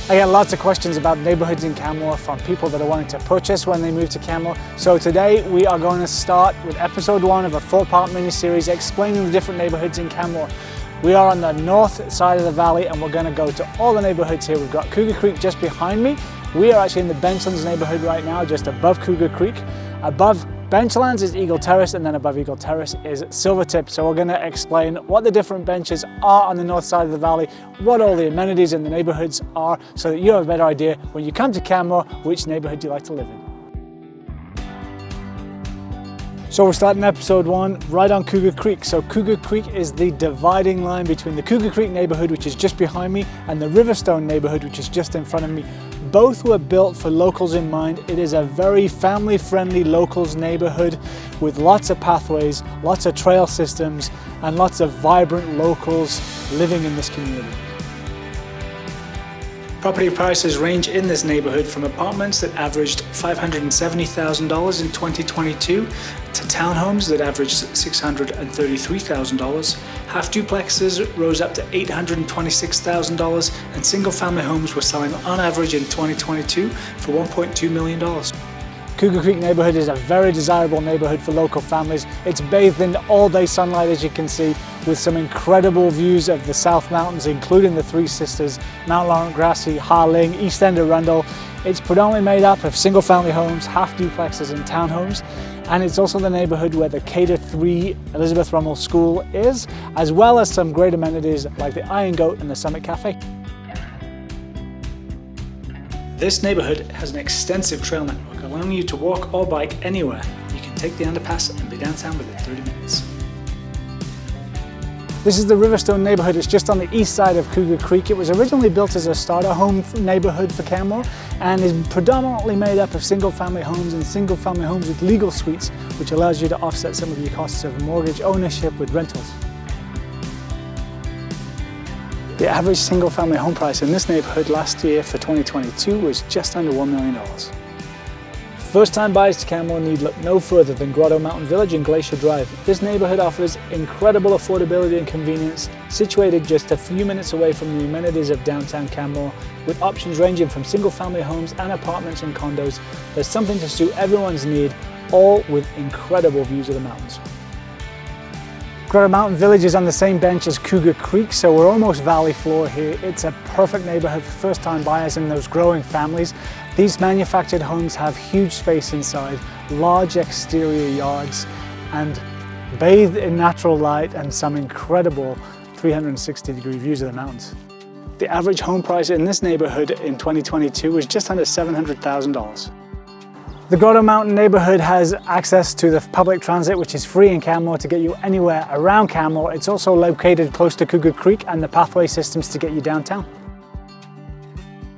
I get lots of questions about neighbourhoods in Canmore from people that are wanting to purchase when they move to Canmore. So today we are going to start with episode 1 of a 4-part mini-series explaining the different neighbourhoods in Canmore. We are on the north side of the valley and we're going to go to all the neighbourhoods here. We've got Cougar Creek just behind me. We are actually in the Benchlands neighbourhood right now, just above Cougar Creek. Above Benchlands is Eagle Terrace, and then above Eagle Terrace is Silvertip. So we're going to explain what the different benches are on the north side of the valley, what all the amenities in the neighbourhoods are, so that you have a better idea when you come to Canmore which neighbourhood you like to live in. So we're starting episode 1 right on Cougar Creek. So Cougar Creek is the dividing line between the Cougar Creek neighbourhood, which is just behind me, and the Riverstone neighbourhood, which is just in front of me. Both were built for locals in mind. It is a very family-friendly locals neighbourhood with lots of pathways, lots of trail systems, and lots of vibrant locals living in this community. Property prices range in this neighbourhood from apartments that averaged $570,000 in 2022 to townhomes that averaged $633,000. Half duplexes rose up to $826,000, and single family homes were selling on average in 2022 for $1.2 million. Cougar Creek neighbourhood is a very desirable neighbourhood for local families. It's bathed in all-day sunlight, as you can see, with some incredible views of the South Mountains, including the Three Sisters, Mount Laurent Grassy, Harling, East End of Rundle. It's predominantly made up of single-family homes, half duplexes and townhomes, and it's also the neighbourhood where the K-3 Elizabeth Rummel School is, as well as some great amenities like the Iron Goat and the Summit Cafe. This neighbourhood has an extensive trail network, allowing you to walk or bike anywhere. You can take the underpass and be downtown within 30 minutes. This is the Riverstone neighbourhood. It's just on the east side of Cougar Creek. It was originally built as a starter home neighbourhood for Canmore and is predominantly made up of single-family homes and single-family homes with legal suites, which allows you to offset some of your costs of mortgage ownership with rentals. The average single-family home price in this neighbourhood last year for 2022 was just under $1 million. First-time buyers to Canmore need look no further than Grotto Mountain Village and Glacier Drive. This neighbourhood offers incredible affordability and convenience, situated just a few minutes away from the amenities of downtown Canmore, with options ranging from single-family homes and apartments and condos. There's something to suit everyone's need, all with incredible views of the mountains. Grotto Mountain Village is on the same bench as Cougar Creek, so we're almost valley floor here. It's a perfect neighbourhood for first-time buyers and those growing families. These manufactured homes have huge space inside, large exterior yards, and bathed in natural light and some incredible 360-degree views of the mountains. The average home price in this neighbourhood in 2022 was just under $700,000. The Grotto Mountain neighbourhood has access to the public transit, which is free in Canmore to get you anywhere around Canmore. It's also located close to Cougar Creek and the pathway systems to get you downtown.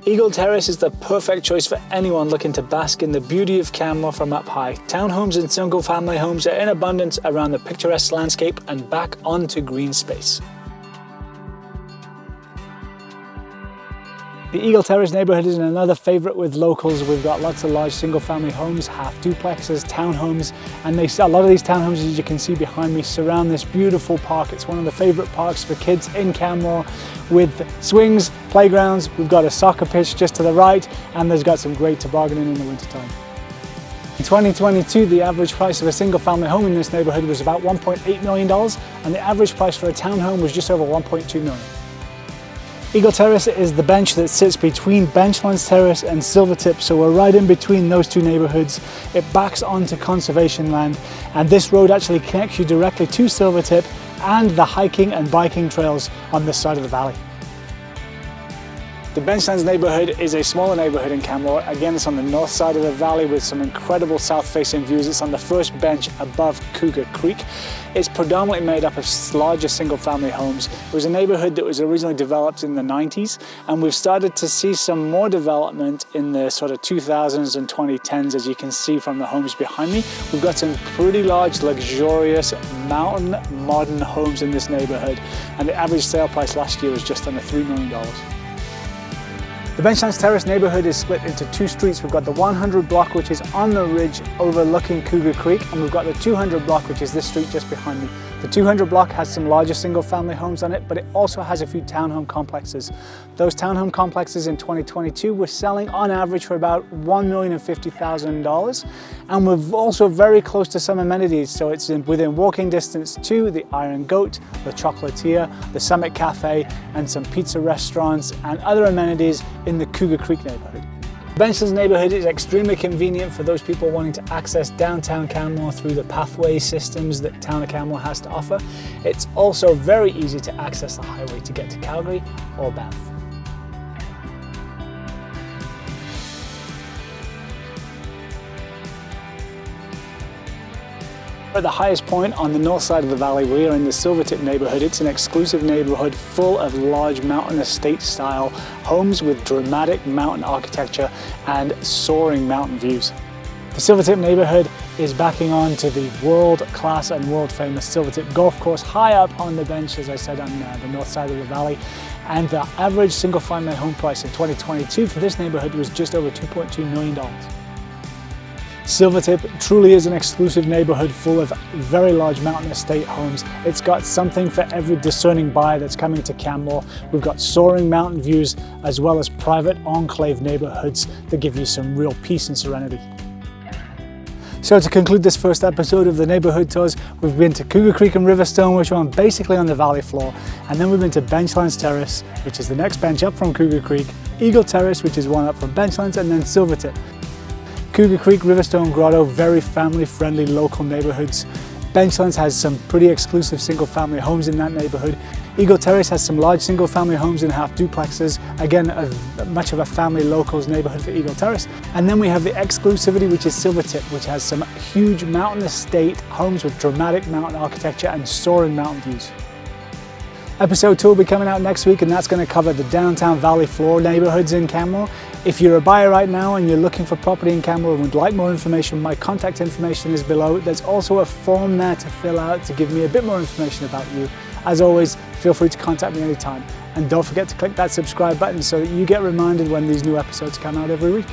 Eagle Terrace is the perfect choice for anyone looking to bask in the beauty of Canmore from up high. Townhomes and single-family homes are in abundance around the picturesque landscape and back onto green space. The Eagle Terrace neighbourhood is another favourite with locals. We've got lots of large single-family homes, half duplexes, townhomes, and a lot of these townhomes, as you can see behind me, surround this beautiful park. It's one of the favourite parks for kids in Canmore, with swings, playgrounds. We've got a soccer pitch just to the right, and there's got some great tobogganing in the wintertime. In 2022, the average price of a single-family home in this neighbourhood was about $1.8 million, and the average price for a townhome was just over $1.2 million. Eagle Terrace is the bench that sits between Benchlands Terrace and Silvertip, so we're right in between those two neighbourhoods. It backs onto conservation land, and this road actually connects you directly to Silvertip and the hiking and biking trails on this side of the valley. The Benchlands neighbourhood is a smaller neighbourhood in Canmore. Again, it's on the north side of the valley with some incredible south-facing views. It's on the first bench above Cougar Creek. It's predominantly made up of larger single-family homes. It was a neighbourhood that was originally developed in the 90s, and we've started to see some more development in the sort of 2000s and 2010s, as you can see from the homes behind me. We've got some pretty large, luxurious, mountain modern homes in this neighbourhood, and the average sale price last year was just under $3 million. The Benchlands Terrace neighbourhood is split into two streets. We've got the 100 block, which is on the ridge overlooking Cougar Creek, and we've got the 200 block, which is this street just behind me. The 200 block has some larger single family homes on it, but it also has a few townhome complexes. Those townhome complexes in 2022 were selling on average for about $1,050,000. And we're also very close to some amenities. So it's within walking distance to the Iron Goat, the Chocolatier, the Summit Cafe, and some pizza restaurants and other amenities in the Cougar Creek neighborhood. Benchlands neighbourhood is extremely convenient for those people wanting to access downtown Canmore through the pathway systems that Town of Canmore has to offer. It's also very easy to access the highway to get to Calgary or Banff. At the highest point on the north side of the valley, we are in the Silvertip neighbourhood. It's an exclusive neighbourhood full of large mountain estate style homes with dramatic mountain architecture and soaring mountain views. The Silvertip neighbourhood is backing on to the world-class and world-famous Silvertip golf course high up on the bench, as I said, on the north side of the valley. And the average single-family home price in 2022 for this neighbourhood was just over $2.2 million. Silvertip truly is an exclusive neighbourhood full of very large mountain estate homes. It's got something for every discerning buyer that's coming to Canmore. We've got soaring mountain views as well as private enclave neighbourhoods that give you some real peace and serenity. So to conclude this first episode of the neighbourhood tours, we've been to Cougar Creek and Riverstone, which are basically on the valley floor, and then we've been to Benchlands Terrace, which is the next bench up from Cougar Creek, Eagle Terrace, which is one up from Benchlands, and then Silvertip. Cougar Creek, Riverstone, Grotto, very family-friendly local neighbourhoods. Benchlands has some pretty exclusive single-family homes in that neighbourhood. Eagle Terrace has some large single-family homes and half duplexes. Again, much of a family locals neighbourhood for Eagle Terrace. And then we have the exclusivity, which is Silvertip, which has some huge mountain estate homes with dramatic mountain architecture and soaring mountain views. Episode 2 will be coming out next week, and that's going to cover the downtown valley floor neighbourhoods in Canmore. If you're a buyer right now and you're looking for property in Canmore and would like more information, my contact information is below. There's also a form there to fill out to give me a bit more information about you. As always, feel free to contact me anytime. And don't forget to click that subscribe button so that you get reminded when these new episodes come out every week.